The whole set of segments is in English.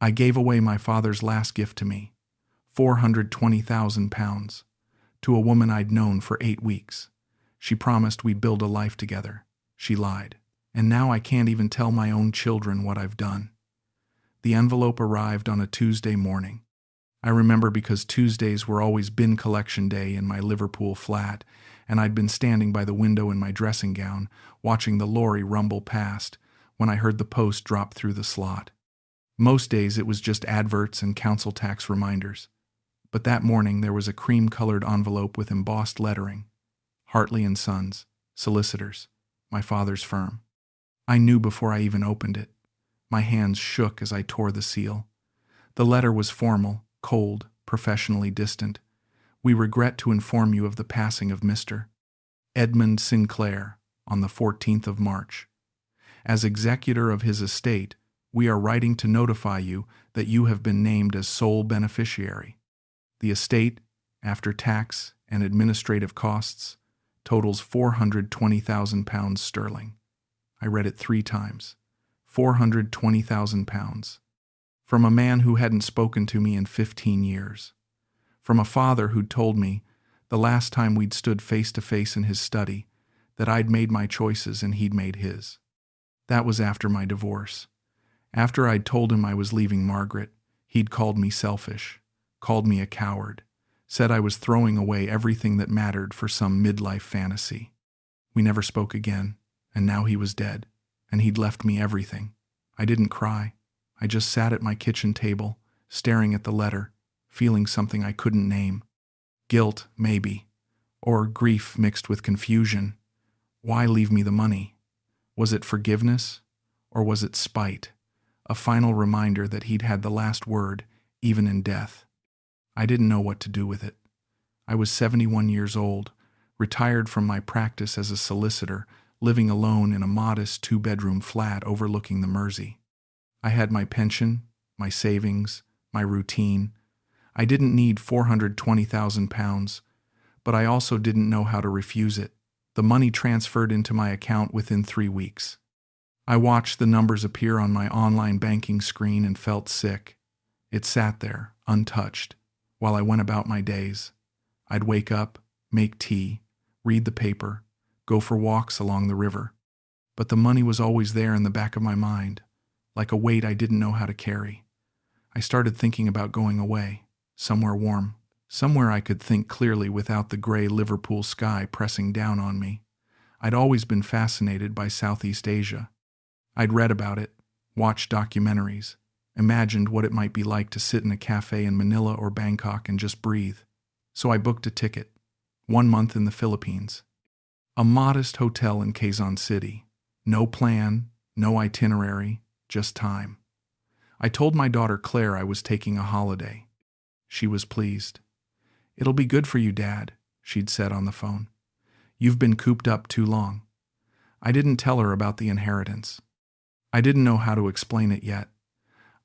I gave away my father's last gift to me, £420,000, to a woman I'd known for 8 weeks. She promised we'd build a life together. She lied. And now I can't even tell my own children what I've done. The envelope arrived on a Tuesday morning. I remember because Tuesdays were always bin collection day in my Liverpool flat, and I'd been standing by the window in my dressing gown, watching the lorry rumble past, when I heard the post drop through the slot. Most days it was just adverts and council tax reminders. But that morning there was a cream-colored envelope with embossed lettering. Hartley & Sons, solicitors, my father's firm. I knew before I even opened it. My hands shook as I tore the seal. The letter was formal, cold, professionally distant. We regret to inform you of the passing of Mr. Edmund Sinclair on the 14th of March. As executor of his estate, we are writing to notify you that you have been named as sole beneficiary. The estate, after tax and administrative costs, totals £420,000 sterling. I read it 3 times. £420,000. From a man who hadn't spoken to me in 15 years. From a father who'd told me, the last time we'd stood face to face in his study, that I'd made my choices and he'd made his. That was after my divorce. After I'd told him I was leaving Margaret, he'd called me selfish, called me a coward, said I was throwing away everything that mattered for some midlife fantasy. We never spoke again, and now he was dead, and he'd left me everything. I didn't cry. I just sat at my kitchen table, staring at the letter, feeling something I couldn't name. Guilt, maybe, or grief mixed with confusion. Why leave me the money? Was it forgiveness, or was it spite? A final reminder that he'd had the last word, even in death. I didn't know what to do with it. I was 71 years old, retired from my practice as a solicitor, living alone in a modest 2-bedroom flat overlooking the Mersey. I had my pension, my savings, my routine. I didn't need £420,000, but I also didn't know how to refuse it. The money transferred into my account within 3 weeks. I watched the numbers appear on my online banking screen and felt sick. It sat there, untouched, while I went about my days. I'd wake up, make tea, read the paper, go for walks along the river. But the money was always there in the back of my mind, like a weight I didn't know how to carry. I started thinking about going away, somewhere warm, somewhere I could think clearly without the gray Liverpool sky pressing down on me. I'd always been fascinated by Southeast Asia. I'd read about it, watched documentaries, imagined what it might be like to sit in a cafe in Manila or Bangkok and just breathe. So I booked a ticket, 1 month in the Philippines. A modest hotel in Quezon City. No plan, no itinerary, just time. I told my daughter Claire I was taking a holiday. She was pleased. "It'll be good for you, Dad," she'd said on the phone. "You've been cooped up too long." I didn't tell her about the inheritance. I didn't know how to explain it yet.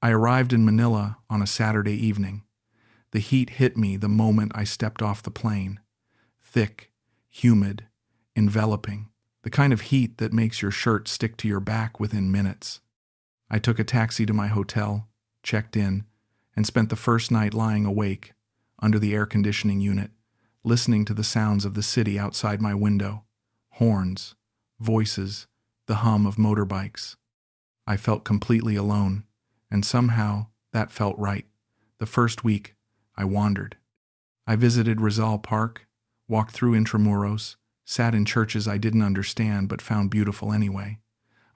I arrived in Manila on a Saturday evening. The heat hit me the moment I stepped off the plane. Thick, humid, enveloping, the kind of heat that makes your shirt stick to your back within minutes. I took a taxi to my hotel, checked in, and spent the first night lying awake, under the air conditioning unit, listening to the sounds of the city outside my window. Horns, voices, the hum of motorbikes. I felt completely alone, and somehow that felt right. The first week, I wandered. I visited Rizal Park, walked through Intramuros, sat in churches I didn't understand but found beautiful anyway.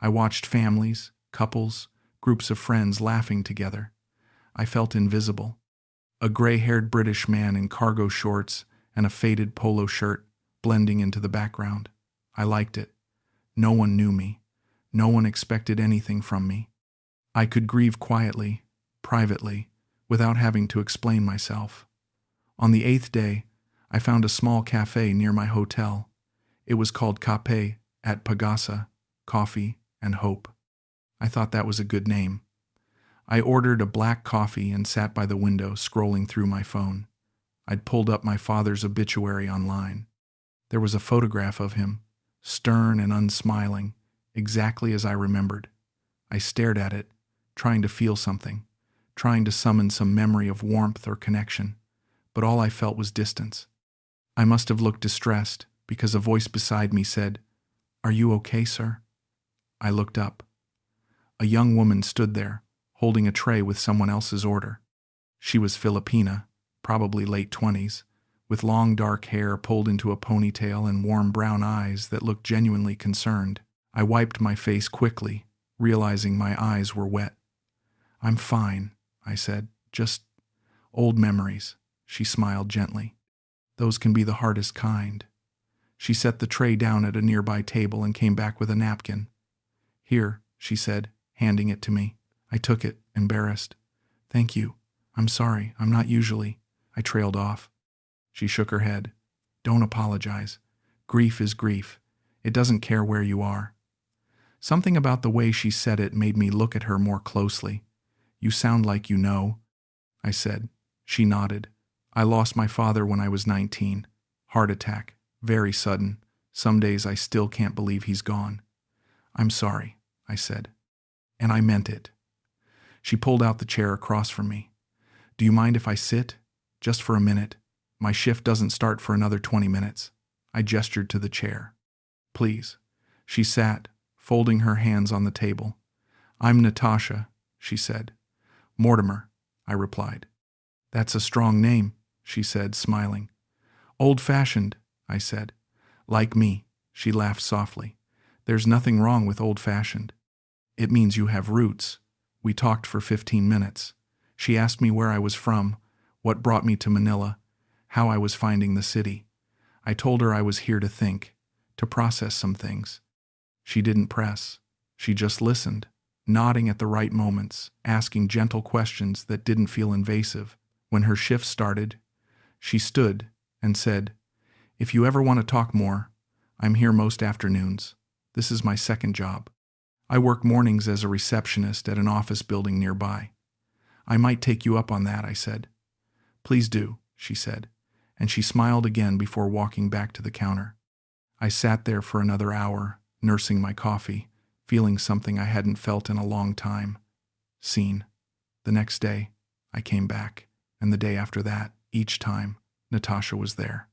I watched families, couples, groups of friends laughing together. I felt invisible. A gray-haired British man in cargo shorts and a faded polo shirt blending into the background. I liked it. No one knew me. No one expected anything from me. I could grieve quietly, privately, without having to explain myself. On the 8th day, I found a small cafe near my hotel. It was called Cape at Pagasa, Coffee and Hope. I thought that was a good name. I ordered a black coffee and sat by the window scrolling through my phone. I'd pulled up my father's obituary online. There was a photograph of him, stern and unsmiling, exactly as I remembered. I stared at it, trying to feel something, trying to summon some memory of warmth or connection, but all I felt was distance. I must have looked distressed, because a voice beside me said, "Are you okay, sir?" I looked up. A young woman stood there, holding a tray with someone else's order. She was Filipina, probably late 20s, with long dark hair pulled into a ponytail and warm brown eyes that looked genuinely concerned. I wiped my face quickly, realizing my eyes were wet. "I'm fine," I said. "Just old memories." She smiled gently. "Those can be the hardest kind." She set the tray down at a nearby table and came back with a napkin. "Here," she said, handing it to me. I took it, embarrassed. "Thank you. I'm sorry. I'm not usually." I trailed off. She shook her head. "Don't apologize. Grief is grief. It doesn't care where you are." Something about the way she said it made me look at her more closely. "You sound like you know," I said. She nodded. "I lost my father when I was 19. Heart attack. Very sudden. Some days I still can't believe he's gone." "I'm sorry," I said. And I meant it. She pulled out the chair across from me. "Do you mind if I sit? Just for a minute. My shift doesn't start for another 20 minutes. I gestured to the chair. "Please." She sat, folding her hands on the table. "I'm Natasha," she said. "Mortimer," I replied. "That's a strong name," she said, smiling. "Old-fashioned," I said. "Like me," she laughed softly. "There's nothing wrong with old-fashioned. It means you have roots." We talked for 15 minutes. She asked me where I was from, what brought me to Manila, how I was finding the city. I told her I was here to think, to process some things. She didn't press. She just listened, nodding at the right moments, asking gentle questions that didn't feel invasive. When her shift started, she stood and said, "If you ever want to talk more, I'm here most afternoons. This is my second job. I work mornings as a receptionist at an office building nearby. I might take you up on that," I said. "Please do," she said, and she smiled again before walking back to the counter. I sat there for another hour, nursing my coffee, feeling something I hadn't felt in a long time. Seen. The next day, I came back, and the day after that, each time, Natasha was there.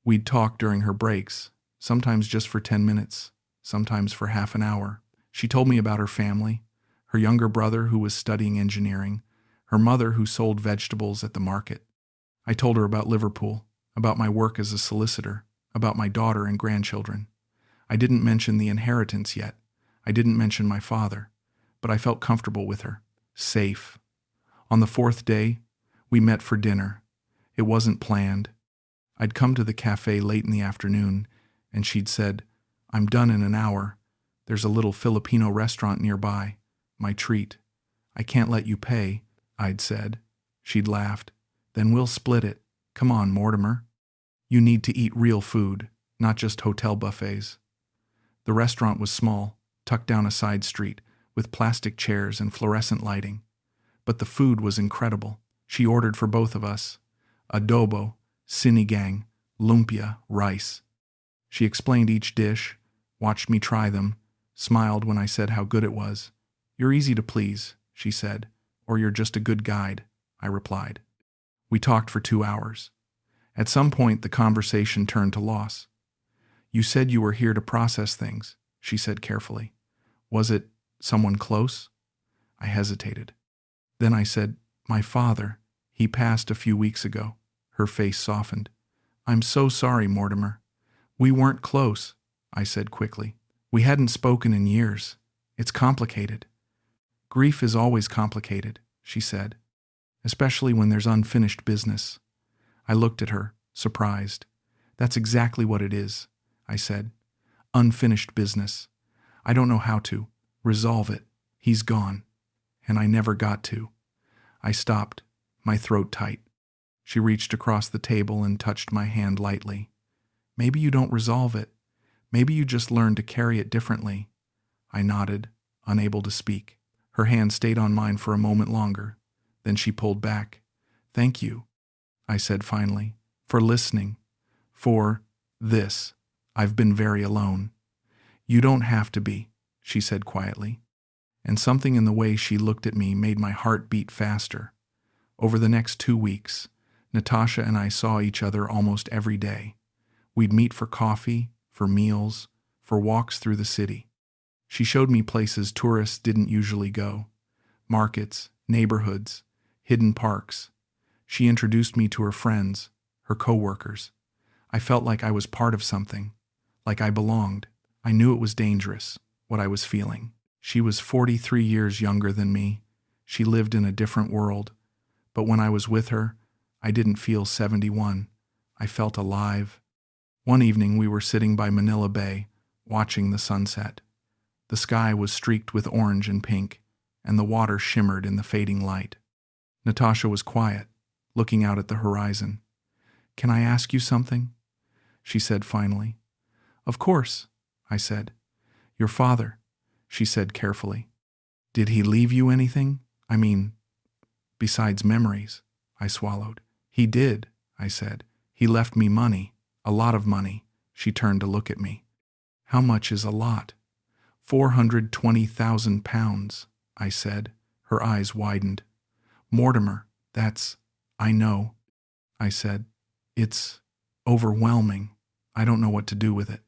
We'd talk during her breaks, sometimes just for 10 minutes, sometimes for half an hour. She told me about her family, her younger brother who was studying engineering, her mother who sold vegetables at the market. I told her about Liverpool, about my work as a solicitor, about my daughter and grandchildren. I didn't mention the inheritance yet. I didn't mention my father, but I felt comfortable with her, safe. On the fourth day, we met for dinner. It wasn't planned. I'd come to the cafe late in the afternoon, and she'd said, "I'm done in an hour. There's a little Filipino restaurant nearby. My treat." "I can't let you pay," I'd said. She'd laughed. "Then we'll split it. Come on, Mortimer. You need to eat real food, not just hotel buffets." The restaurant was small, tucked down a side street, with plastic chairs and fluorescent lighting. But the food was incredible. She ordered for both of us. Adobo, sinigang, lumpia, rice. She explained each dish, watched me try them, smiled when I said how good it was. "You're easy to please," she said, "or you're just a good guide," I replied. We talked for 2 hours. At some point, the conversation turned to loss. "You said you were here to process things," she said carefully. "Was it someone close?" I hesitated. Then I said, "My father. He passed a few weeks ago." Her face softened. "I'm so sorry, Mortimer." "We weren't close," I said quickly. "We hadn't spoken in years. It's complicated." "Grief is always complicated," she said, "especially when there's unfinished business." I looked at her, surprised. "That's exactly what it is," I said. "Unfinished business. I don't know how to resolve it. He's gone. And I never got to." I stopped, my throat tight. She reached across the table and touched my hand lightly. "Maybe you don't resolve it. Maybe you just learn to carry it differently." I nodded, unable to speak. Her hand stayed on mine for a moment longer. Then she pulled back. "Thank you," I said finally, "for listening. For this. I've been very alone." "You don't have to be," she said quietly. and something in the way she looked at me made my heart beat faster. Over the next 2 weeks, Natasha and I saw each other almost every day. We'd meet for coffee, for meals, for walks through the city. She showed me places tourists didn't usually go: markets, neighborhoods, hidden parks. She introduced me to her friends, her co-workers. I felt like I was part of something, like I belonged. I knew it was dangerous, what I was feeling. She was 43 years younger than me. She lived in a different world. But when I was with her, I didn't feel 71. I felt alive. One evening we were sitting by Manila Bay, watching the sunset. The sky was streaked with orange and pink, and the water shimmered in the fading light. Natasha was quiet, looking out at the horizon. "Can I ask you something?" she said finally. "Of course," I said. "Your father," she said carefully. "Did he leave you anything? I mean, besides memories?" I swallowed. "He did," I said. "He left me money, a lot of money." She turned to look at me. "How much is a lot?" £420,000, I said. Her eyes widened. "Mortimer, I know," I said. "It's overwhelming. I don't know what to do with it."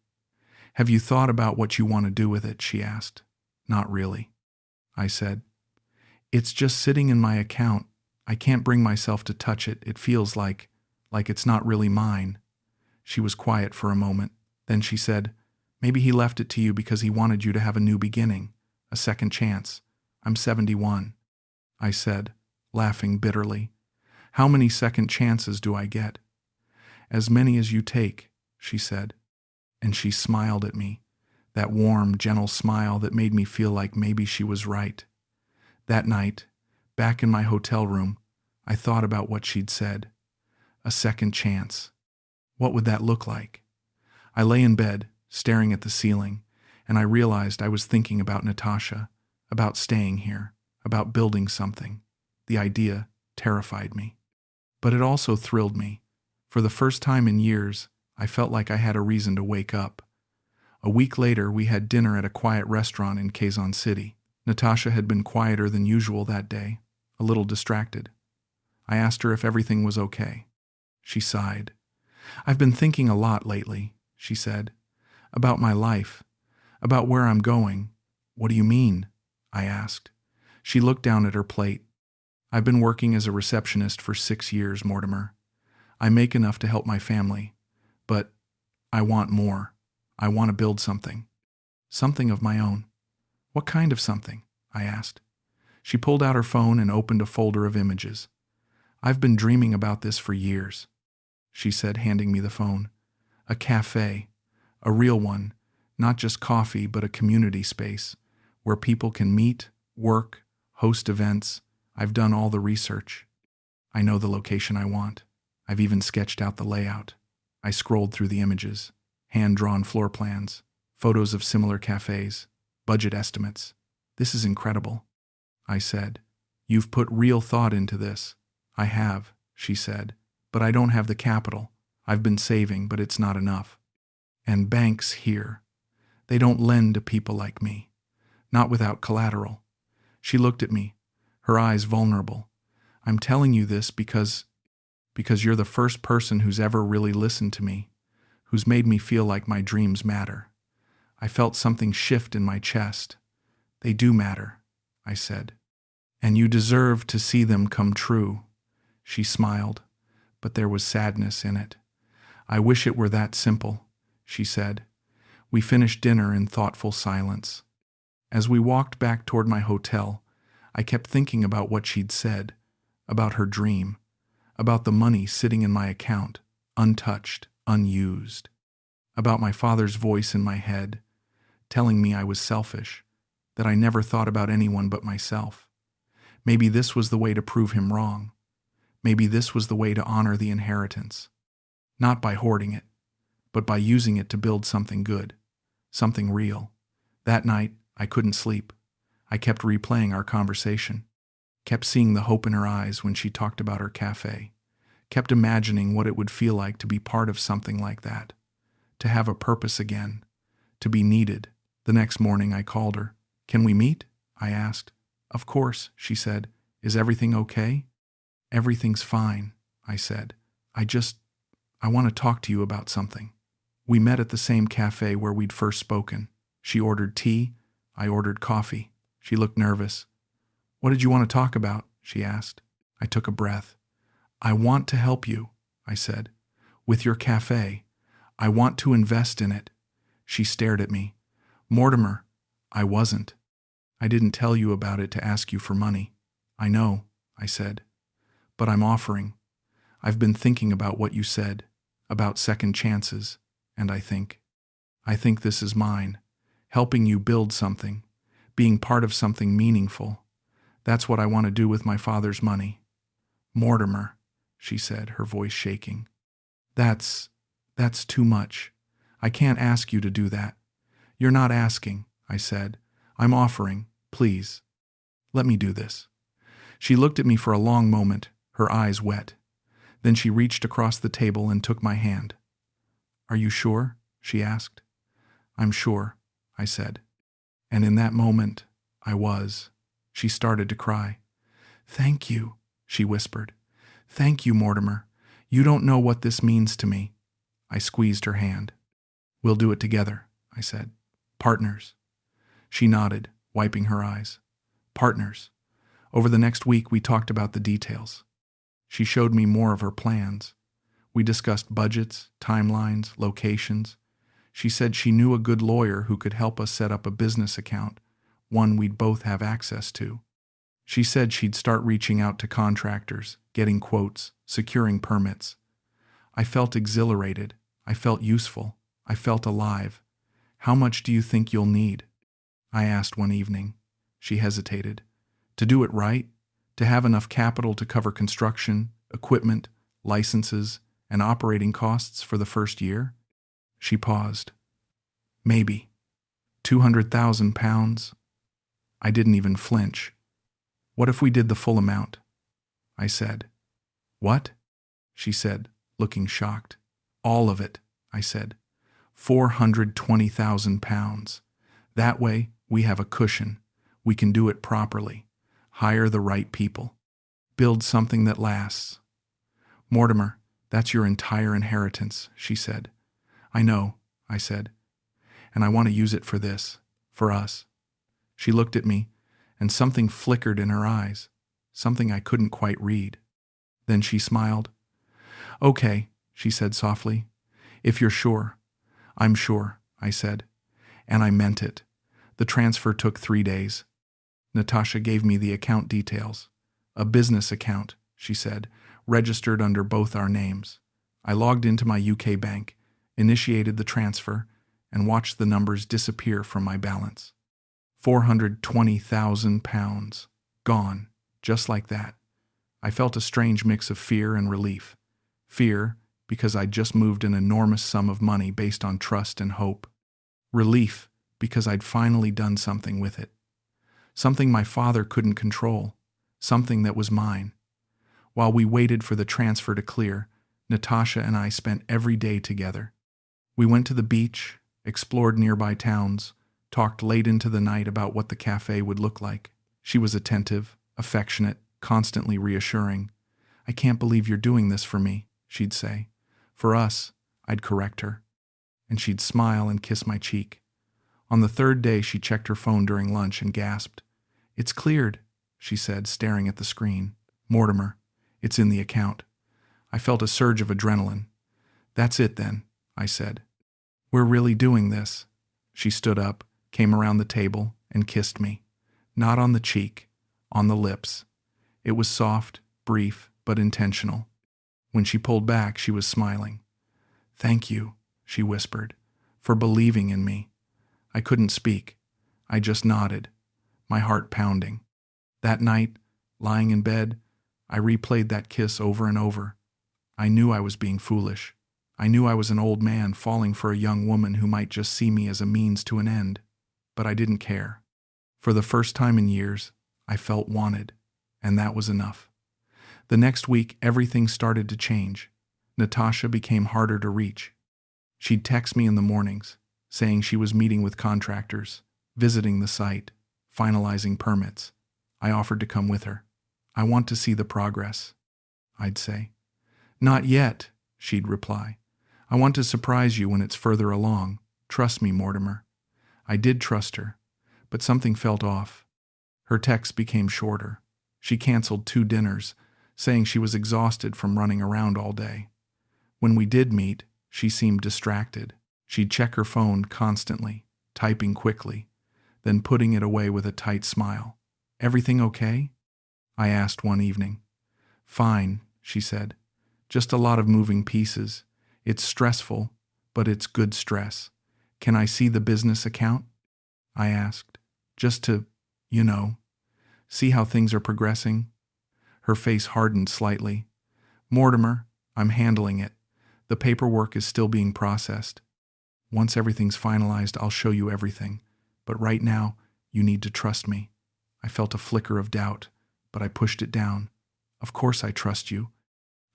"Have you thought about what you want to do with it?" she asked. "Not really," I said. "It's just sitting in my account. I can't bring myself to touch it. It feels like it's not really mine." She was quiet for a moment. Then she said, "Maybe he left it to you because he wanted you to have a new beginning, a second chance. I'm 71. I said, laughing bitterly. "How many second chances do I get?" "As many as you take," she said. And she smiled at me, that warm, gentle smile that made me feel like maybe she was right. That night, back in my hotel room, I thought about what she'd said. A second chance. What would that look like? I lay in bed, staring at the ceiling, and I realized I was thinking about Natasha, about staying here, about building something. The idea terrified me. But it also thrilled me. For the first time in years, I felt like I had a reason to wake up. A week later, we had dinner at a quiet restaurant in Quezon City. Natasha had been quieter than usual that day, a little distracted. I asked her if everything was okay. She sighed. "I've been thinking a lot lately," she said, "about my life, about where I'm going." "What do you mean?" I asked. She looked down at her plate. "I've been working as a receptionist for 6 years, Mortimer. I make enough to help my family, but I want more. I want to build something. Something of my own." "What kind of something?" I asked. She pulled out her phone and opened a folder of images. "I've been dreaming about this for years," she said, handing me the phone. "A cafe, a real one, not just coffee, but a community space where people can meet, work, host events. I've done all the research. I know the location I want. I've even sketched out the layout." I scrolled through the images, hand-drawn floor plans, photos of similar cafes, budget estimates. "This is incredible," I said. "You've put real thought into this." "I have," she said, "but I don't have the capital. I've been saving, but it's not enough. And banks here, they don't lend to people like me. Not without collateral." She looked at me, her eyes vulnerable. "I'm telling you this because you're the first person who's ever really listened to me, who's made me feel like my dreams matter." I felt something shift in my chest. "They do matter," I said. "And you deserve to see them come true." She smiled, but there was sadness in it. "I wish it were that simple," she said. We finished dinner in thoughtful silence. As we walked back toward my hotel, I kept thinking about what she'd said, about her dream, about the money sitting in my account, untouched, unused, about my father's voice in my head, telling me I was selfish, that I never thought about anyone but myself. Maybe this was the way to prove him wrong. Maybe this was the way to honor the inheritance. Not by hoarding it, but by using it to build something good, something real. That night, I couldn't sleep. I kept replaying our conversation, kept seeing the hope in her eyes when she talked about her cafe, kept imagining what it would feel like to be part of something like that, to have a purpose again, to be needed. The next morning I called her. "Can we meet?" I asked. Of course, she said. Is everything okay? Everything's fine, I said. I want to talk to you about something. We met at the same cafe where we'd first spoken. She ordered tea. I ordered coffee. She looked nervous. What did you want to talk about? She asked. I took a breath. I want to help you, I said. With your cafe. I want to invest in it. She stared at me. Mortimer, I wasn't. I didn't tell you about it to ask you for money. I know, I said. But I'm offering. I've been thinking about what you said, about second chances, and I think this is mine. Helping you build something, being part of something meaningful. That's what I want to do with my father's money. Mortimer, she said, her voice shaking. That's too much. I can't ask you to do that. You're not asking, I said. I'm offering, please. Let me do this. She looked at me for a long moment, her eyes wet. Then she reached across the table and took my hand. Are you sure? She asked. I'm sure, I said. And in that moment, I was. She started to cry. Thank you, she whispered. Thank you, Mortimer. You don't know what this means to me. I squeezed her hand. We'll do it together, I said. Partners. She nodded, wiping her eyes. Partners. Over the next week, we talked about the details. She showed me more of her plans. We discussed budgets, timelines, locations. She said she knew a good lawyer who could help us set up a business account, one we'd both have access to. She said she'd start reaching out to contractors, getting quotes, securing permits. I felt exhilarated. I felt useful. I felt alive. How much do you think you'll need? I asked one evening. She hesitated. To do it right? To have enough capital to cover construction, equipment, licenses, and operating costs for the first year? She paused. Maybe. 200,000 pounds? I didn't even flinch. What if we did the full amount? I said. What? She said, looking shocked. All of it, I said. 420,000 pounds. That way, we have a cushion. We can do it properly. Hire the right people. Build something that lasts. Mortimer, that's your entire inheritance, she said. I know, I said. And I want to use it for this, for us. She looked at me, and something flickered in her eyes, something I couldn't quite read. Then she smiled. Okay, she said softly. If you're sure. I'm sure, I said. And I meant it. The transfer took 3 days. Natasha gave me the account details. A business account, she said, registered under both our names. I logged into my UK bank, initiated the transfer, and watched the numbers disappear from my balance. 420,000 pounds. Gone. Just like that. I felt a strange mix of fear and relief. Fear, because I'd just moved an enormous sum of money based on trust and hope. Relief, because I'd finally done something with it. Something my father couldn't control. Something that was mine. While we waited for the transfer to clear, Natasha and I spent every day together. We went to the beach, explored nearby towns, talked late into the night about what the cafe would look like. She was attentive, affectionate, constantly reassuring. I can't believe you're doing this for me, she'd say. For us, I'd correct her. And she'd smile and kiss my cheek. On the third day, she checked her phone during lunch and gasped. It's cleared, she said, staring at the screen. Mortimer, it's in the account. I felt a surge of adrenaline. That's it then, I said. We're really doing this. She stood up, came around the table, and kissed me. Not on the cheek, on the lips. It was soft, brief, but intentional. When she pulled back, she was smiling. Thank you, she whispered, for believing in me. I couldn't speak. I just nodded, my heart pounding. That night, lying in bed, I replayed that kiss over and over. I knew I was being foolish. I knew I was an old man falling for a young woman who might just see me as a means to an end. But I didn't care. For the first time in years, I felt wanted, and that was enough. The next week, everything started to change. Natasha became harder to reach. She'd text me in the mornings, saying she was meeting with contractors, visiting the site, finalizing permits. I offered to come with her. I want to see the progress, I'd say. Not yet, she'd reply. I want to surprise you when it's further along. Trust me, Mortimer. I did trust her, but something felt off. Her texts became shorter. She canceled 2 dinners, saying she was exhausted from running around all day. When we did meet, she seemed distracted. She'd check her phone constantly, typing quickly, then putting it away with a tight smile. Everything okay? I asked one evening. Fine, she said. Just a lot of moving pieces. It's stressful, but it's good stress. Can I see the business account? I asked, just to, see how things are progressing. Her face hardened slightly. Mortimer, I'm handling it. The paperwork is still being processed. Once everything's finalized, I'll show you everything. But right now, you need to trust me. I felt a flicker of doubt, but I pushed it down. Of course I trust you,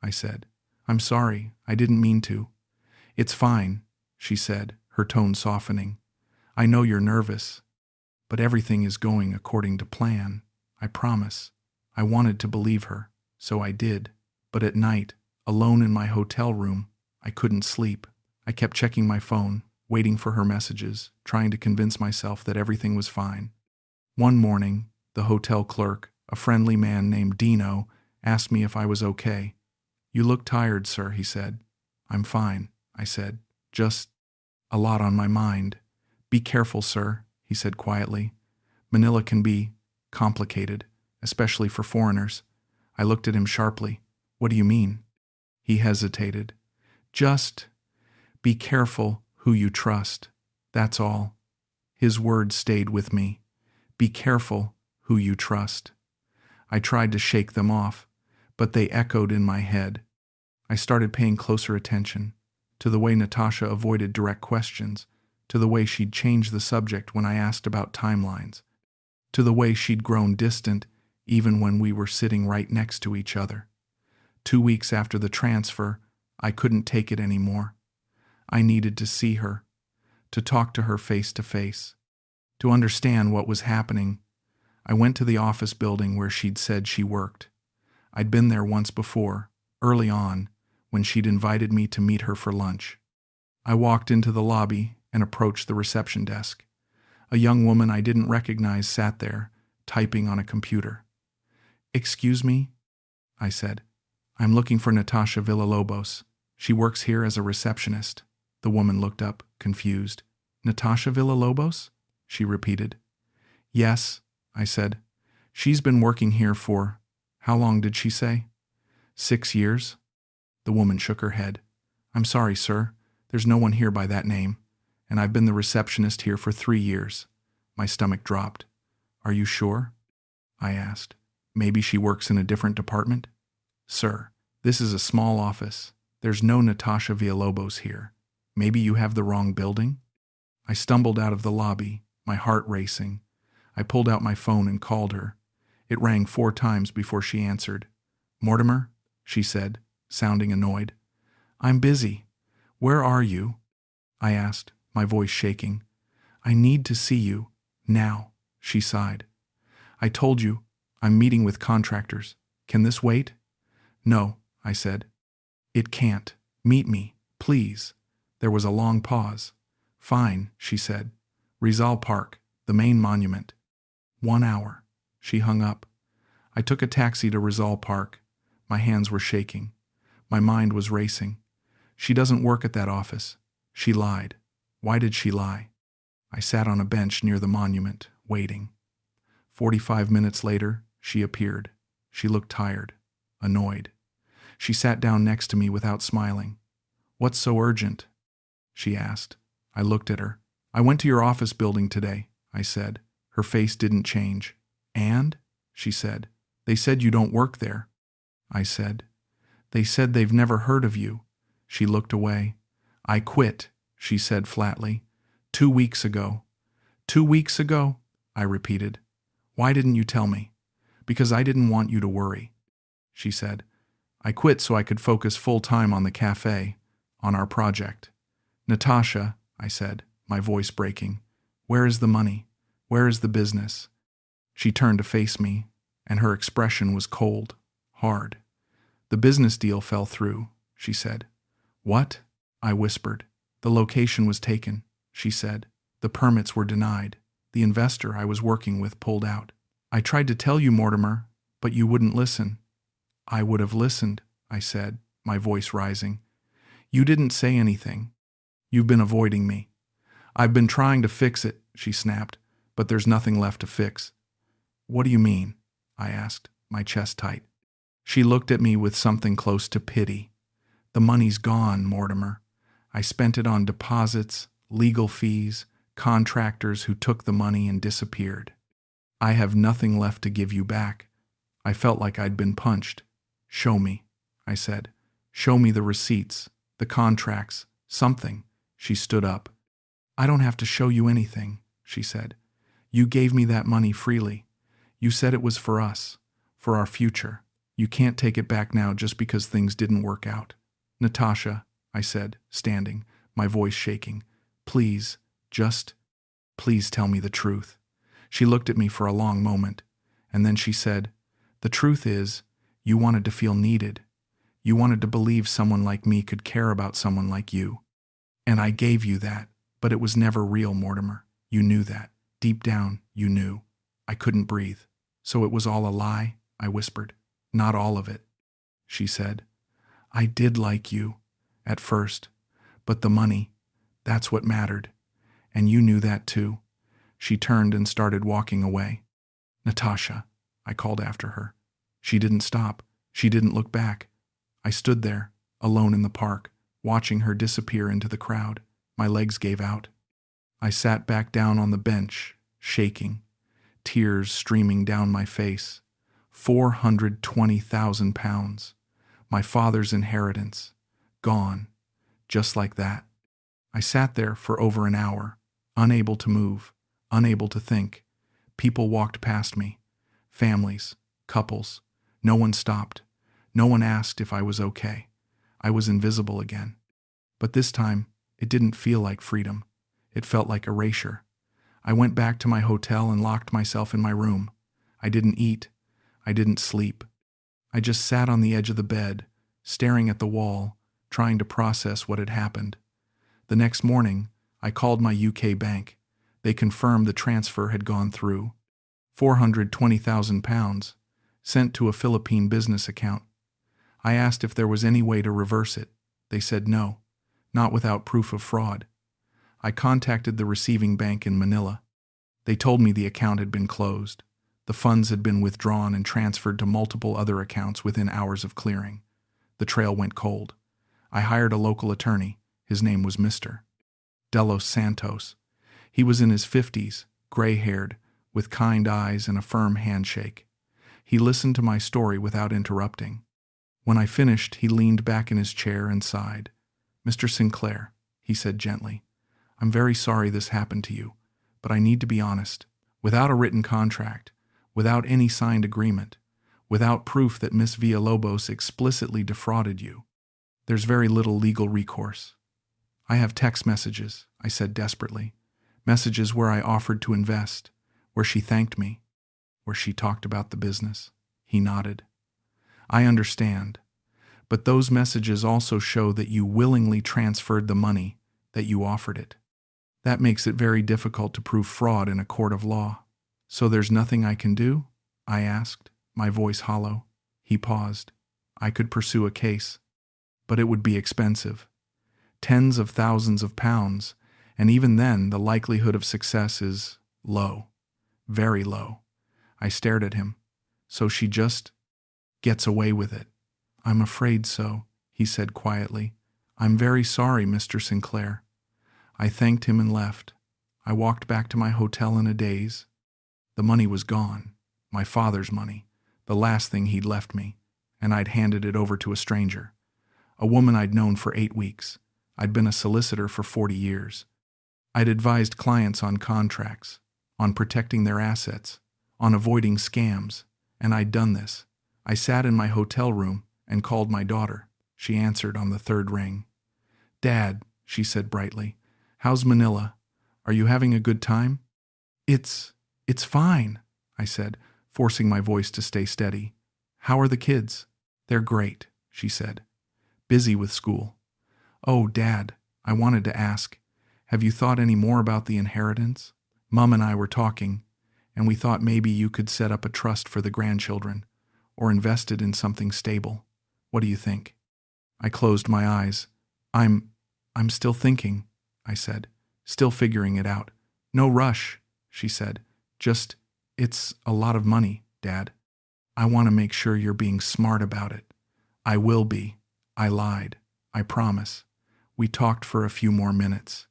I said. I'm sorry, I didn't mean to. It's fine, she said, her tone softening. I know you're nervous, but everything is going according to plan. I promise. I wanted to believe her, so I did. But at night, alone in my hotel room, I couldn't sleep. I kept checking my phone, waiting for her messages, trying to convince myself that everything was fine. One morning, the hotel clerk, a friendly man named Dino, asked me if I was okay. You look tired, sir, he said. I'm fine, I said. Just a lot on my mind. Be careful, sir, he said quietly. Manila can be complicated, especially for foreigners. I looked at him sharply. What do you mean? He hesitated. Just be careful who you trust. That's all. His words stayed with me. Be careful who you trust. I tried to shake them off, but they echoed in my head. I started paying closer attention to the way Natasha avoided direct questions, to the way she'd changed the subject when I asked about timelines, to the way she'd grown distant even when we were sitting right next to each other. 2 weeks after the transfer, I couldn't take it anymore. I needed to see her, to talk to her face to face, to understand what was happening. I went to the office building where she'd said she worked. I'd been there once before, early on, when she'd invited me to meet her for lunch. I walked into the lobby and approached the reception desk. A young woman I didn't recognize sat there, typing on a computer. Excuse me, I said. I'm looking for Natasha Villalobos. She works here as a receptionist. The woman looked up, confused. Natasha Villalobos? She repeated. Yes, I said. She's been working here for, how long did she say? 6 years? The woman shook her head. I'm sorry, sir. There's no one here by that name, and I've been the receptionist here for 3 years. My stomach dropped. Are you sure? I asked. Maybe she works in a different department? Sir, this is a small office. There's no Natasha Villalobos here. Maybe you have the wrong building? I stumbled out of the lobby, my heart racing. I pulled out my phone and called her. It rang 4 times before she answered. Mortimer, she said, sounding annoyed. I'm busy. Where are you? I asked, my voice shaking. I need to see you. Now, she sighed. I told you, I'm meeting with contractors. Can this wait? No, I said. It can't. Meet me, please. There was a long pause. Fine, she said. Rizal Park, the main monument. 1 hour. She hung up. I took a taxi to Rizal Park. My hands were shaking. My mind was racing. She doesn't work at that office. She lied. Why did she lie? I sat on a bench near the monument, waiting. 45 minutes later, she appeared. She looked tired, annoyed. She sat down next to me without smiling. What's so urgent? She asked. I looked at her. I went to your office building today, I said. Her face didn't change. And? She said. They said you don't work there. I said. They said they've never heard of you. She looked away. I quit, she said flatly. 2 weeks ago. 2 weeks ago? I repeated. Why didn't you tell me? Because I didn't want you to worry, she said. I quit so I could focus full time on the cafe, on our project. Natasha, I said, my voice breaking, where is the money? Where is the business? She turned to face me, and her expression was cold, hard. "The business deal fell through," she said. "What?" I whispered. "The location was taken," she said. "The permits were denied. The investor I was working with pulled out. I tried to tell you, Mortimer, but you wouldn't listen." "I would have listened," I said, my voice rising. "You didn't say anything. You've been avoiding me." "I've been trying to fix it," she snapped, "but there's nothing left to fix." "What do you mean?" I asked, my chest tight. She looked at me with something close to pity. "The money's gone, Mortimer. I spent it on deposits, legal fees, contractors who took the money and disappeared. I have nothing left to give you back." I felt like I'd been punched. "Show me," I said. "Show me the receipts, the contracts, something." She stood up. "I don't have to show you anything," she said. "You gave me that money freely. You said it was for us, for our future. You can't take it back now just because things didn't work out." "Natasha," I said, standing, my voice shaking, "please, please tell me the truth." She looked at me for a long moment, and then she said, "The truth is, you wanted to feel needed. You wanted to believe someone like me could care about someone like you. And I gave you that, but it was never real, Mortimer. You knew that. Deep down, you knew." I couldn't breathe. "So it was all a lie?" I whispered. "Not all of it," she said. "I did like you, at first, but the money, that's what mattered. And you knew that too." She turned and started walking away. "Natasha," I called after her. She didn't stop. She didn't look back. I stood there, alone in the park, watching her disappear into the crowd. My legs gave out. I sat back down on the bench, shaking, tears streaming down my face. £420,000. My father's inheritance. Gone. Just like that. I sat there for over an hour, unable to move, unable to think. People walked past me. Families, couples. No one stopped. No one asked if I was okay. I was invisible again. But this time, it didn't feel like freedom. It felt like erasure. I went back to my hotel and locked myself in my room. I didn't eat. I didn't sleep. I just sat on the edge of the bed, staring at the wall, trying to process what had happened. The next morning, I called my UK bank. They confirmed the transfer had gone through. £420,000, sent to a Philippine business account. I asked if there was any way to reverse it. They said no, not without proof of fraud. I contacted the receiving bank in Manila. They told me the account had been closed. The funds had been withdrawn and transferred to multiple other accounts within hours of clearing. The trail went cold. I hired a local attorney. His name was Mr. Delos Santos. He was in his 50s, gray-haired, with kind eyes and a firm handshake. He listened to my story without interrupting. When I finished, he leaned back in his chair and sighed. "Mr. Sinclair," he said gently, "I'm very sorry this happened to you, but I need to be honest. Without a written contract, without any signed agreement, without proof that Miss Villalobos explicitly defrauded you, there's very little legal recourse." "I have text messages," I said desperately. "Messages where I offered to invest, where she thanked me, where she talked about the business." He nodded. "I understand. But those messages also show that you willingly transferred the money, that you offered it. That makes it very difficult to prove fraud in a court of law." "So there's nothing I can do?" I asked, my voice hollow. He paused. "I could pursue a case, but it would be expensive. Tens of thousands of pounds, and even then the likelihood of success is low. Very low." I stared at him. "So she just gets away with it?" "I'm afraid so," he said quietly. "I'm very sorry, Mr. Sinclair." I thanked him and left. I walked back to my hotel in a daze. The money was gone. My father's money. The last thing he'd left me. And I'd handed it over to a stranger. A woman I'd known for 8 weeks. I'd been a solicitor for 40 years. I'd advised clients on contracts, on protecting their assets, on avoiding scams, and I'd done this. I sat in my hotel room and called my daughter. She answered on the 3rd ring. "Dad," she said brightly, "how's Manila? Are you having a good time?" It's fine," I said, forcing my voice to stay steady. How are the kids? They're great, she said. Busy with school. Oh, Dad, I wanted to ask, have you thought any more about the inheritance? Mom and I were talking, and we thought maybe you could set up a trust for the grandchildren, or invest it in something stable. What do you think? I closed my eyes. I'm still thinking, I said, still figuring it out. No rush, she said. Just, it's a lot of money, Dad. I want to make sure you're being smart about it. I will be. I lied. I promise. We talked for a few more minutes.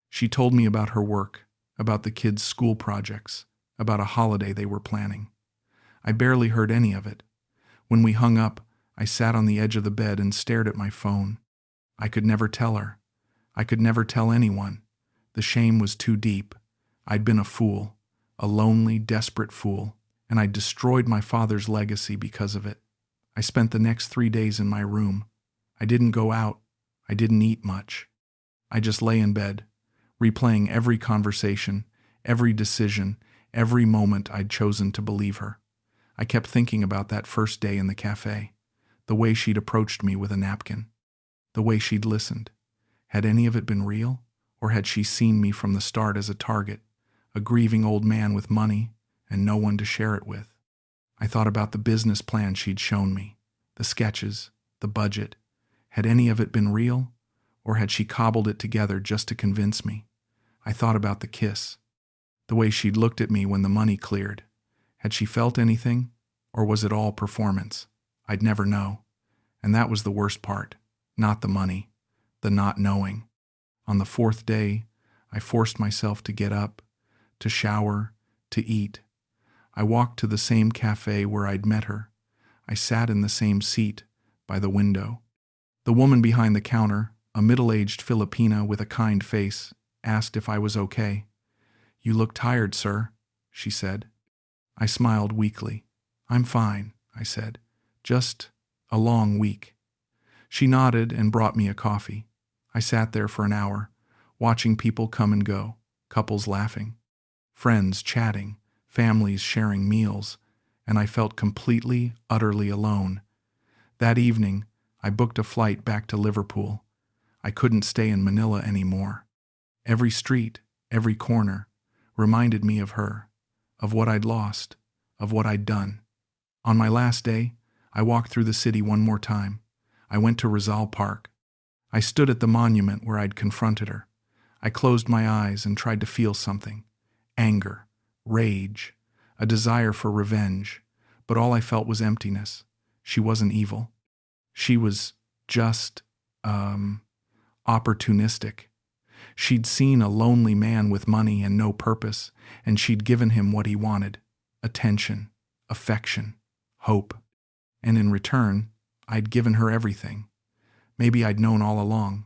She told me about her work, about the kids' school projects, about a holiday they were planning. I barely heard any of it. When we hung up, I sat on the edge of the bed and stared at my phone. I could never tell her. I could never tell anyone. The shame was too deep. I'd been a fool, a lonely, desperate fool, and I'd destroyed my father's legacy because of it. I spent the next 3 days in my room. I didn't go out. I didn't eat much. I just lay in bed, replaying every conversation, every decision, every moment I'd chosen to believe her. I kept thinking about that first day in the cafe, the way she'd approached me with a napkin, the way she'd listened. Had any of it been real, or had she seen me from the start as a target, a grieving old man with money and no one to share it with? I thought about the business plan she'd shown me, the sketches, the budget. Had any of it been real, or had she cobbled it together just to convince me? I thought about the kiss, the way she'd looked at me when the money cleared. Had she felt anything, or was it all performance? I'd never know. And that was the worst part, not the money, the not knowing. On the 4th day, I forced myself to get up, to shower, to eat. I walked to the same cafe where I'd met her. I sat in the same seat, by the window. The woman behind the counter, a middle-aged Filipina with a kind face, asked if I was okay. "You look tired, sir," she said. I smiled weakly. "I'm fine," I said. "Just a long week." She nodded and brought me a coffee. I sat there for an hour, watching people come and go, couples laughing, friends chatting, families sharing meals, and I felt completely, utterly alone. That evening, I booked a flight back to Liverpool. I couldn't stay in Manila anymore. Every street, every corner, reminded me of her, of what I'd lost, of what I'd done. On my last day, I walked through the city one more time. I went to Rizal Park. I stood at the monument where I'd confronted her. I closed my eyes and tried to feel something. Anger, rage, a desire for revenge. But all I felt was emptiness. She wasn't evil. She was just, opportunistic. She'd seen a lonely man with money and no purpose, and she'd given him what he wanted: attention, affection, hope. And in return, I'd given her everything. Maybe I'd known all along.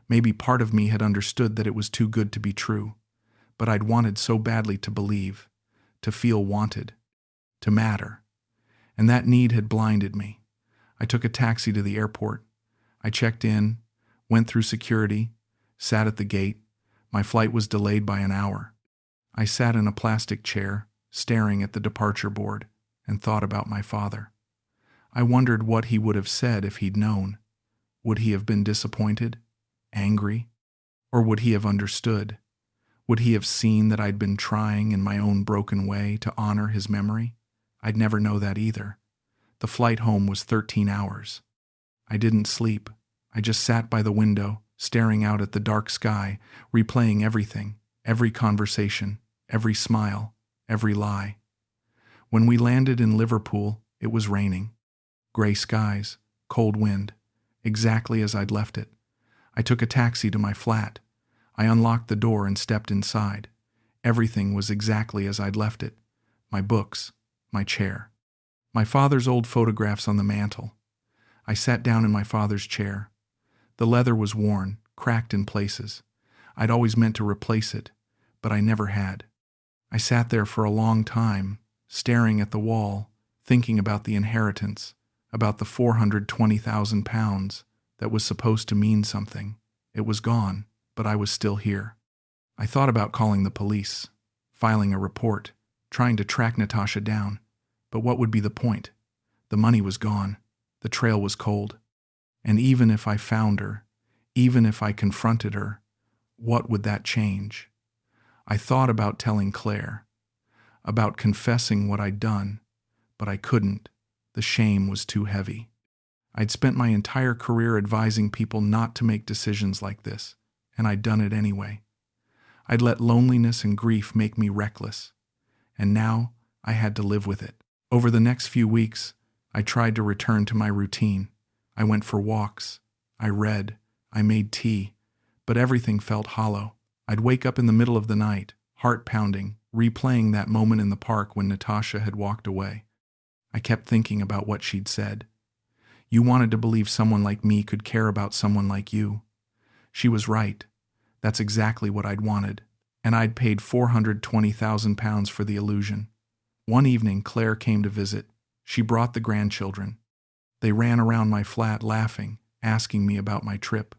Maybe part of me had understood that it was too good to be true. But I'd wanted so badly to believe, to feel wanted, to matter. And that need had blinded me. I took a taxi to the airport. I checked in, went through security, sat at the gate. My flight was delayed by an hour. I sat in a plastic chair, staring at the departure board, and thought about my father. I wondered what he would have said if he'd known. Would he have been disappointed, angry, or would he have understood? Would he have seen that I'd been trying in my own broken way to honor his memory? I'd never know that either. The flight home was 13 hours. I didn't sleep. I just sat by the window, staring out at the dark sky, replaying everything, every conversation, every smile, every lie. When we landed in Liverpool, it was raining. Gray skies, cold wind, exactly as I'd left it. I took a taxi to my flat. I unlocked the door and stepped inside. Everything was exactly as I'd left it. My books, my chair, my father's old photographs on the mantel. I sat down in my father's chair. The leather was worn, cracked in places. I'd always meant to replace it, but I never had. I sat there for a long time, staring at the wall, thinking about the inheritance, about the £420,000 that was supposed to mean something. It was gone, but I was still here. I thought about calling the police, filing a report, trying to track Natasha down. But what would be the point? The money was gone. The trail was cold. And even if I found her, even if I confronted her, what would that change? I thought about telling Claire, about confessing what I'd done, but I couldn't. The shame was too heavy. I'd spent my entire career advising people not to make decisions like this, and I'd done it anyway. I'd let loneliness and grief make me reckless, and now I had to live with it. Over the next few weeks, I tried to return to my routine. I went for walks. I read. I made tea. But everything felt hollow. I'd wake up in the middle of the night, heart pounding, replaying that moment in the park when Natasha had walked away. I kept thinking about what she'd said. You wanted to believe someone like me could care about someone like you. She was right. That's exactly what I'd wanted. And I'd paid £420,000 for the illusion. One evening, Claire came to visit. She brought the grandchildren. They ran around my flat laughing, asking me about my trip.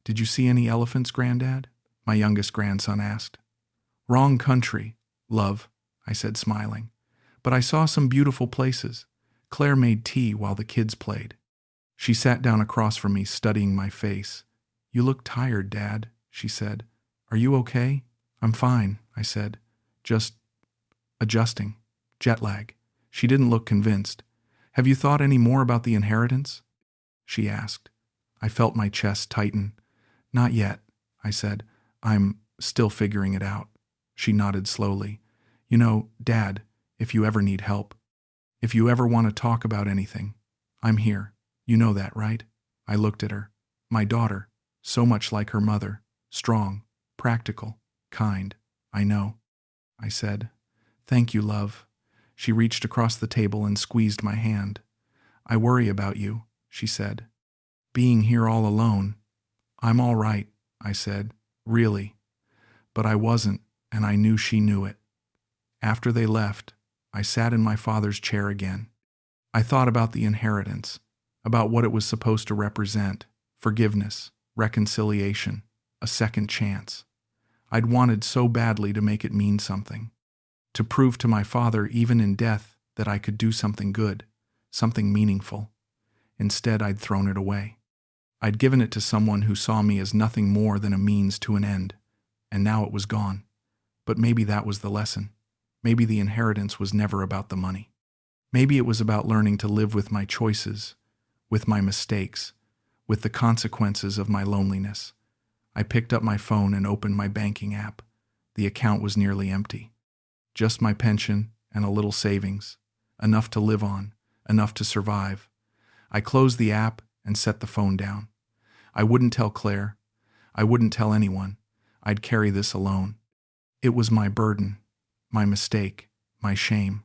Did you see any elephants, Granddad? My youngest grandson asked. Wrong country, love, I said, smiling. But I saw some beautiful places. Claire made tea while the kids played. She sat down across from me, studying my face. You look tired, Dad, she said. Are you okay? I'm fine, I said. Just adjusting. Jet lag. She didn't look convinced. Have you thought any more about the inheritance? She asked. I felt my chest tighten. Not yet, I said. I'm still figuring it out. She nodded slowly. You know, Dad, if you ever need help, if you ever want to talk about anything, I'm here. You know that, right? I looked at her. My daughter, so much like her mother, strong, practical, kind. I know, I said. Thank you, love. She reached across the table and squeezed my hand. I worry about you, she said. Being here all alone. I'm all right, I said, really. But I wasn't, and I knew she knew it. After they left, I sat in my father's chair again. I thought about the inheritance, about what it was supposed to represent, forgiveness, reconciliation, a second chance. I'd wanted so badly to make it mean something, to prove to my father, even in death, that I could do something good, something meaningful. Instead, I'd thrown it away. I'd given it to someone who saw me as nothing more than a means to an end, and now it was gone. But maybe that was the lesson. Maybe the inheritance was never about the money. Maybe it was about learning to live with my choices, with my mistakes, with the consequences of my loneliness. I picked up my phone and opened my banking app. The account was nearly empty. Just my pension and a little savings, enough to live on, enough to survive. I closed the app and set the phone down. I wouldn't tell Claire. I wouldn't tell anyone. I'd carry this alone. It was my burden, my mistake, my shame.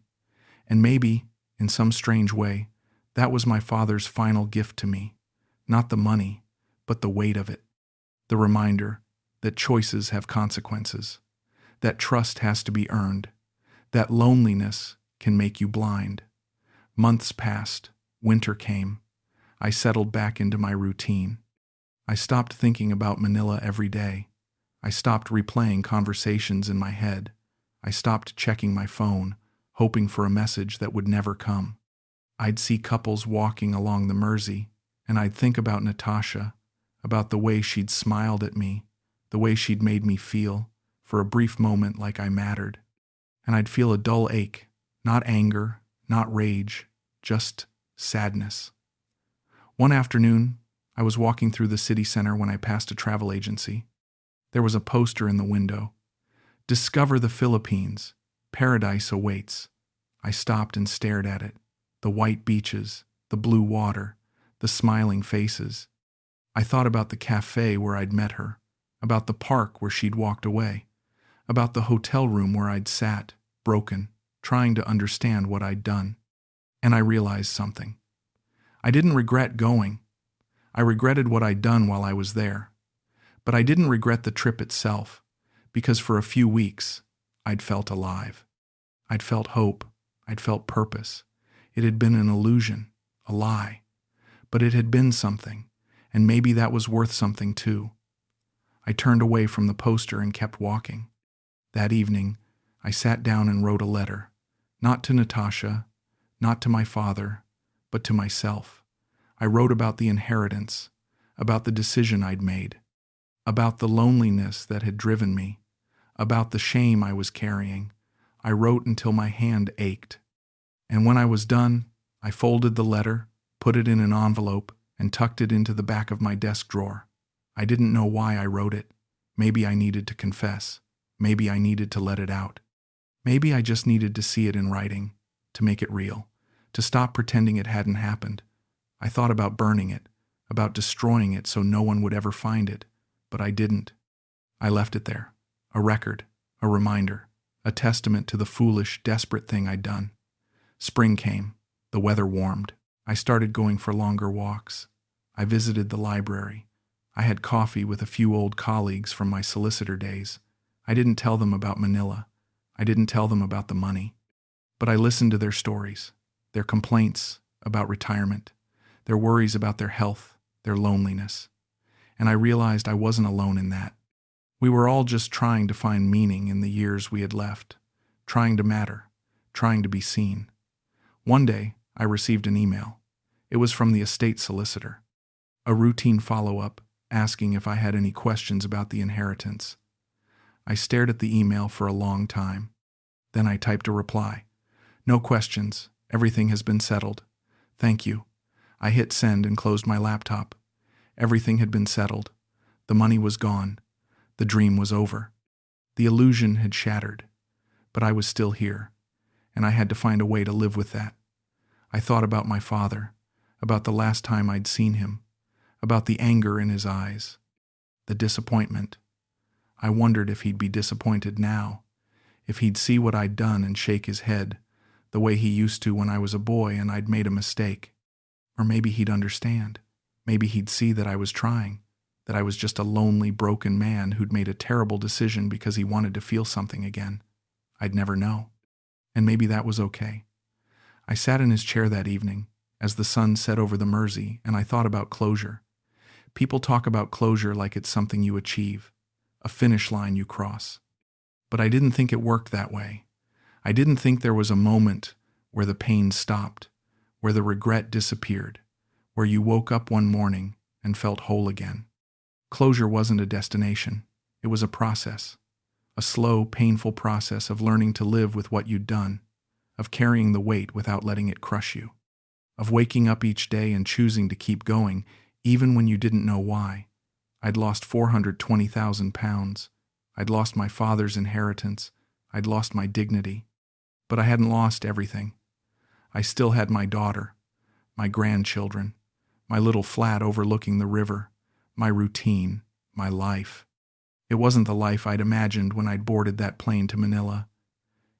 And maybe, in some strange way, that was my father's final gift to me. Not the money, but the weight of it. The reminder that choices have consequences, that trust has to be earned, that loneliness can make you blind. Months passed. Winter came. I settled back into my routine. I stopped thinking about Manila every day. I stopped replaying conversations in my head. I stopped checking my phone, hoping for a message that would never come. I'd see couples walking along the Mersey, and I'd think about Natasha, about the way she'd smiled at me, the way she'd made me feel, for a brief moment, like I mattered. And I'd feel a dull ache, not anger, not rage, just sadness. One afternoon, I was walking through the city center when I passed a travel agency. There was a poster in the window. Discover the Philippines. Paradise awaits. I stopped and stared at it. The white beaches, the blue water, the smiling faces. I thought about the cafe where I'd met her, about the park where she'd walked away, about the hotel room where I'd sat, broken, trying to understand what I'd done. And I realized something. I didn't regret going. I regretted what I'd done while I was there. But I didn't regret the trip itself, because for a few weeks, I'd felt alive. I'd felt hope. I'd felt purpose. It had been an illusion, a lie. But it had been something, and maybe that was worth something too. I turned away from the poster and kept walking. That evening, I sat down and wrote a letter, not to Natasha, not to my father, but to myself. I wrote about the inheritance, about the decision I'd made, about the loneliness that had driven me, about the shame I was carrying. I wrote until my hand ached. And when I was done, I folded the letter, put it in an envelope, and tucked it into the back of my desk drawer. I didn't know why I wrote it. Maybe I needed to confess. Maybe I needed to let it out. Maybe I just needed to see it in writing, to make it real, to stop pretending it hadn't happened. I thought about burning it, about destroying it so no one would ever find it, but I didn't. I left it there, a record, a reminder, a testament to the foolish, desperate thing I'd done. Spring came. The weather warmed. I started going for longer walks. I visited the library. I had coffee with a few old colleagues from my solicitor days. I didn't tell them about Manila. I didn't tell them about the money. But I listened to their stories, their complaints about retirement, their worries about their health, their loneliness. And I realized I wasn't alone in that. We were all just trying to find meaning in the years we had left, trying to matter, trying to be seen. One day, I received an email. It was from the estate solicitor. A routine follow-up, asking if I had any questions about the inheritance. I stared at the email for a long time. Then I typed a reply. No questions. Everything has been settled. Thank you. I hit send and closed my laptop. Everything had been settled. The money was gone. The dream was over. The illusion had shattered. But I was still here, and I had to find a way to live with that. I thought about my father, about the last time I'd seen him, about the anger in his eyes, the disappointment. I wondered if he'd be disappointed now, if he'd see what I'd done and shake his head, the way he used to when I was a boy and I'd made a mistake. Or maybe he'd understand. Maybe he'd see that I was trying, that I was just a lonely, broken man who'd made a terrible decision because he wanted to feel something again. I'd never know. And maybe that was okay. I sat in his chair that evening, as the sun set over the Mersey, and I thought about closure. People talk about closure like it's something you achieve, a finish line you cross. But I didn't think it worked that way. I didn't think there was a moment where the pain stopped, where the regret disappeared, where you woke up one morning and felt whole again. Closure wasn't a destination. It was a process. A slow, painful process of learning to live with what you'd done, of carrying the weight without letting it crush you, of waking up each day and choosing to keep going, even when you didn't know why. I'd lost 420,000 pounds. I'd lost my father's inheritance. I'd lost my dignity. But I hadn't lost everything. I still had my daughter, my grandchildren, my little flat overlooking the river, my routine, my life. It wasn't the life I'd imagined when I'd boarded that plane to Manila.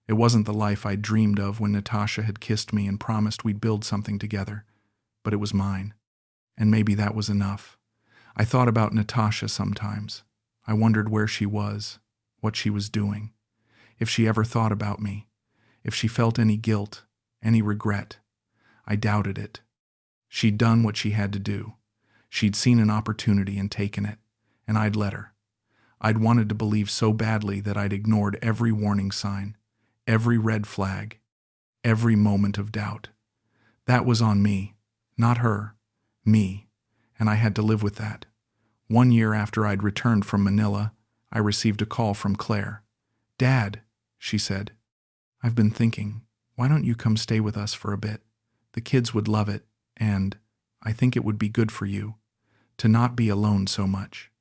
It wasn't the life I'd dreamed of when Natasha had kissed me and promised we'd build something together. But it was mine. And maybe that was enough. I thought about Natasha sometimes. I wondered where she was, what she was doing, if she ever thought about me, if she felt any guilt, any regret. I doubted it. She'd done what she had to do. She'd seen an opportunity and taken it, and I'd let her. I'd wanted to believe so badly that I'd ignored every warning sign, every red flag, every moment of doubt. That was on me, not her, me, and I had to live with that. 1 year after I'd returned from Manila, I received a call from Claire. "Dad," she said, "I've been thinking, why don't you come stay with us for a bit? The kids would love it, and I think it would be good for you to not be alone so much."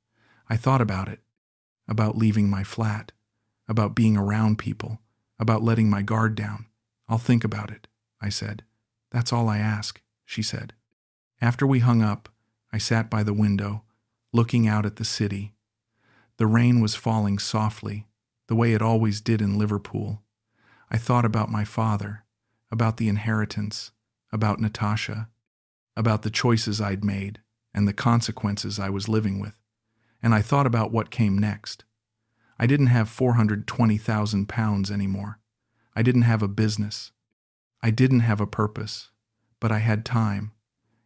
I thought about it, about leaving my flat, about being around people, about letting my guard down. "I'll think about it," I said. "That's all I ask," she said. After we hung up, I sat by the window, looking out at the city. The rain was falling softly, the way it always did in Liverpool. I thought about my father, about the inheritance, about Natasha, about the choices I'd made and the consequences I was living with. And I thought about what came next. I didn't have 420,000 pounds anymore. I didn't have a business. I didn't have a purpose, but I had time.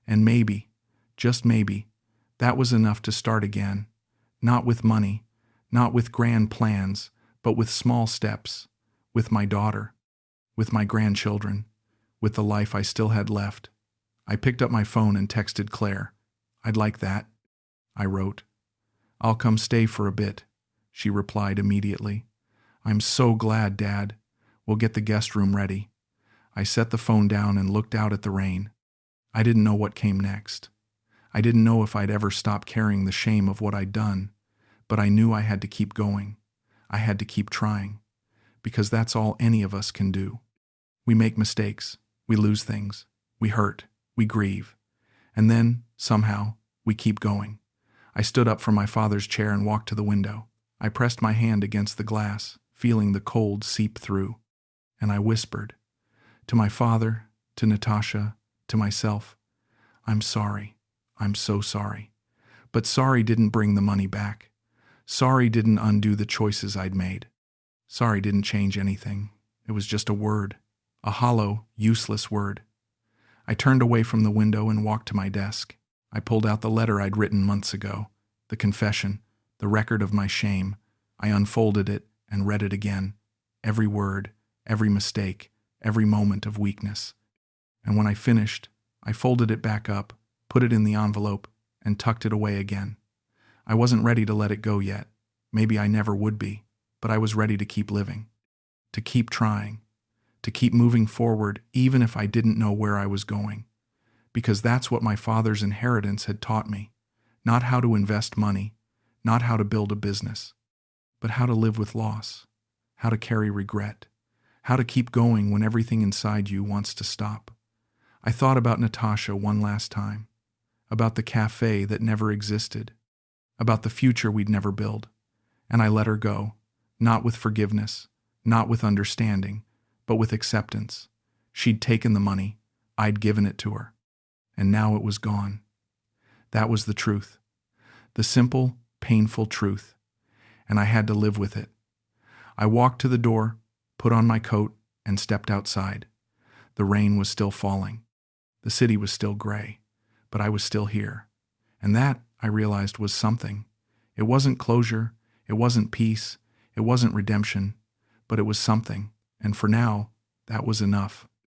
And maybe, just maybe, that was enough to start again. Not with money, not with grand plans, but with small steps, with my daughter, with my grandchildren, with the life I still had left. I picked up my phone and texted Claire. "I'd like that," I wrote. "I'll come stay for a bit," she replied immediately. "I'm so glad, Dad. We'll get the guest room ready." I set the phone down and looked out at the rain. I didn't know what came next. I didn't know if I'd ever stop carrying the shame of what I'd done, but I knew I had to keep going. I had to keep trying, because that's all any of us can do. We make mistakes, we lose things, we hurt, we grieve, and then, somehow, we keep going. I stood up from my father's chair and walked to the window. I pressed my hand against the glass, feeling the cold seep through, and I whispered, to my father, to Natasha, to myself, "I'm sorry. I'm so sorry." But sorry didn't bring the money back. Sorry didn't undo the choices I'd made. Sorry didn't change anything. It was just a word, a hollow, useless word. I turned away from the window and walked to my desk. I pulled out the letter I'd written months ago, the confession, the record of my shame. I unfolded it and read it again, every word, every mistake, every moment of weakness. And when I finished, I folded it back up, put it in the envelope, and tucked it away again. I wasn't ready to let it go yet. Maybe I never would be, but I was ready to keep living, to keep trying, to keep moving forward even if I didn't know where I was going. Because that's what my father's inheritance had taught me. Not how to invest money, not how to build a business, but how to live with loss, how to carry regret, how to keep going when everything inside you wants to stop. I thought about Natasha one last time, about the cafe that never existed, about the future we'd never build, and I let her go, not with forgiveness, not with understanding, but with acceptance. She'd taken the money, I'd given it to her, and now it was gone. That was the truth, the simple, painful truth, and I had to live with it. I walked to the door, put on my coat, and stepped outside. The rain was still falling. The city was still gray, but I was still here. And that, I realized, was something. It wasn't closure, it wasn't peace, it wasn't redemption, but it was something, and for now, that was enough.